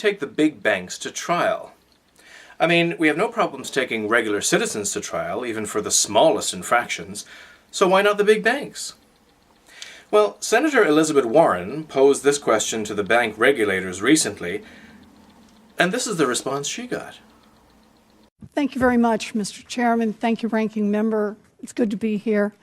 take the big banks to trial? I mean, we have no problems taking regular citizens to trial, even for the smallest infractions, so why not the big banks? Well, Senator Elizabeth Warren posed this question to the bank regulators recently, and this is the response she got. Thank you very much, Mr. Chairman. Thank you, Ranking Member. It's good to be here.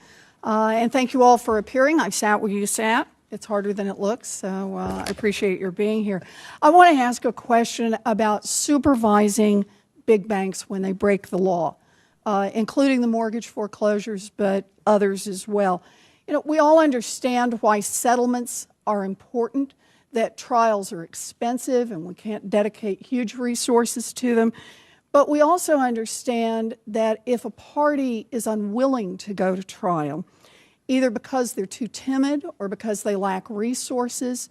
And thank you all for appearing. I've sat where you sat. It's harder than it looks, so I appreciate your being here. I want to ask a question about supervising big banks when they break the law, including the mortgage foreclosures, but others as well. You know, we all understand why settlements are important, that trials are expensive and we can't dedicate huge resources to them. But we also understand that if a party is unwilling to go to trial, either because they're too timid or because they lack resources,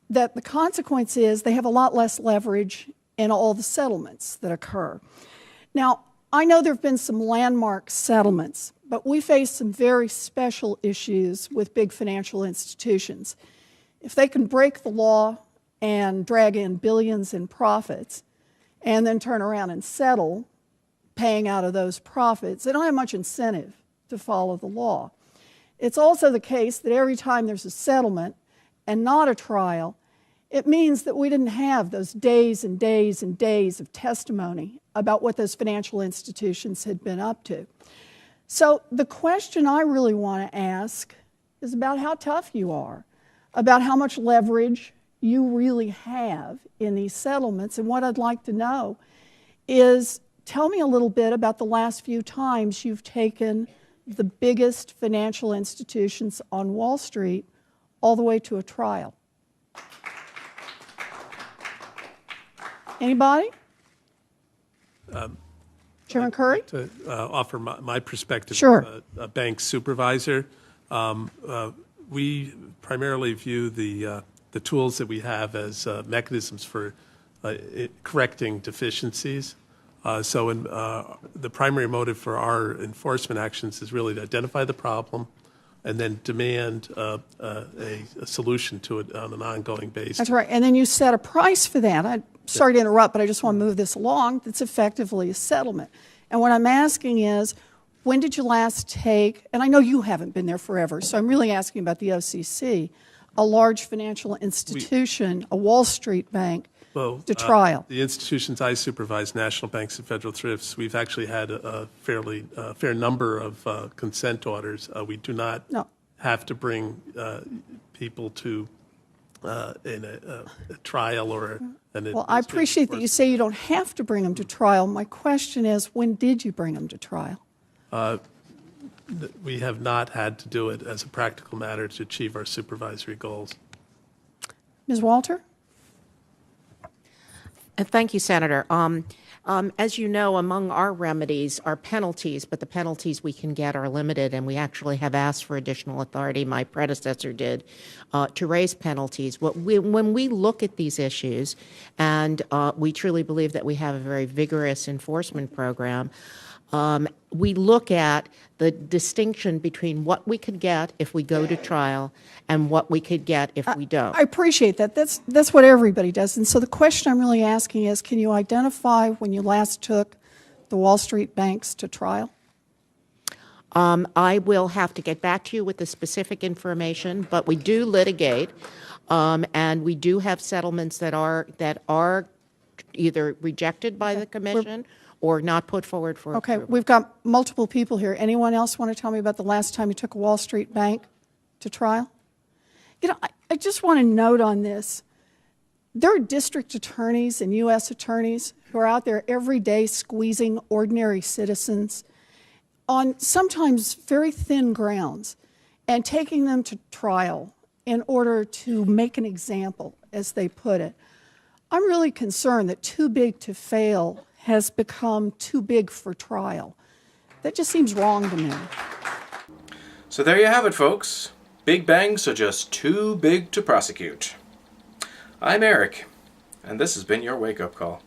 that the consequence is they have a lot less leverage in all the settlements that occur. Now, I know there have been some landmark settlements, but we face some very special issues with big financial institutions. If they can break the law and drag in billions in profits and then turn around and settle, paying out of those profits, they don't have much incentive to follow the law. It's also the case that every time there's a settlement and not a trial, it means that we didn't have those days and days and days of testimony about what those financial institutions had been up to. So the question I really want to ask is about how tough you are, about how much leverage you really have in these settlements. And what I'd like to know is, tell me a little bit about the last few times you've taken the biggest financial institutions on Wall Street all the way to a trial. Anybody? Chairman Curry? To offer my perspective, sure. A bank supervisor. We primarily view the tools that we have as mechanisms for correcting deficiencies. The primary motive for our enforcement actions is really to identify the problem and then demand a solution to it on an ongoing basis. That's right. And then you set a price for that. I'm sorry to interrupt, but I just want to move this along. That's effectively a settlement. And what I'm asking is, when did you last take, and I know you haven't been there forever, so I'm really asking about the OCC, a large financial institution, a Wall Street bank, to trial? The institutions I supervise, national banks and federal thrifts, we've actually had a fair number of consent orders. We do not have to bring people to in a trial or an Well, I appreciate that you say you don't have to bring them to trial. My question is, when did you bring them to trial? We have not had to do it as a practical matter to achieve our supervisory goals. Ms. Walter? Thank you, Senator. As you know, among our remedies are penalties, but the penalties we can get are limited, and we actually have asked for additional authority, my predecessor did, to raise penalties. When we look at these issues, and we truly believe that we have a very vigorous enforcement program, we look at the distinction between what we could get if we go to trial and what we could get if we don't. I appreciate that. That's what everybody does. And so the question I'm really asking is, can you identify when you last took the Wall Street banks to trial? I will have to get back to you with the specific information, but we do litigate, and we do have settlements that are either rejected by the Commission or not put forward for approval. We've got multiple people here. Anyone else want to tell me about the last time you took a Wall Street bank to trial? You know, I just want to note on this. There are district attorneys and U.S. attorneys who are out there every day squeezing ordinary citizens on sometimes very thin grounds and taking them to trial in order to make an example, as they put it. I'm really concerned that too big to fail has become too big for trial. That just seems wrong to me. So there you have it, folks. Big banks are just too big to prosecute. I'm Eric, and this has been your wake-up call.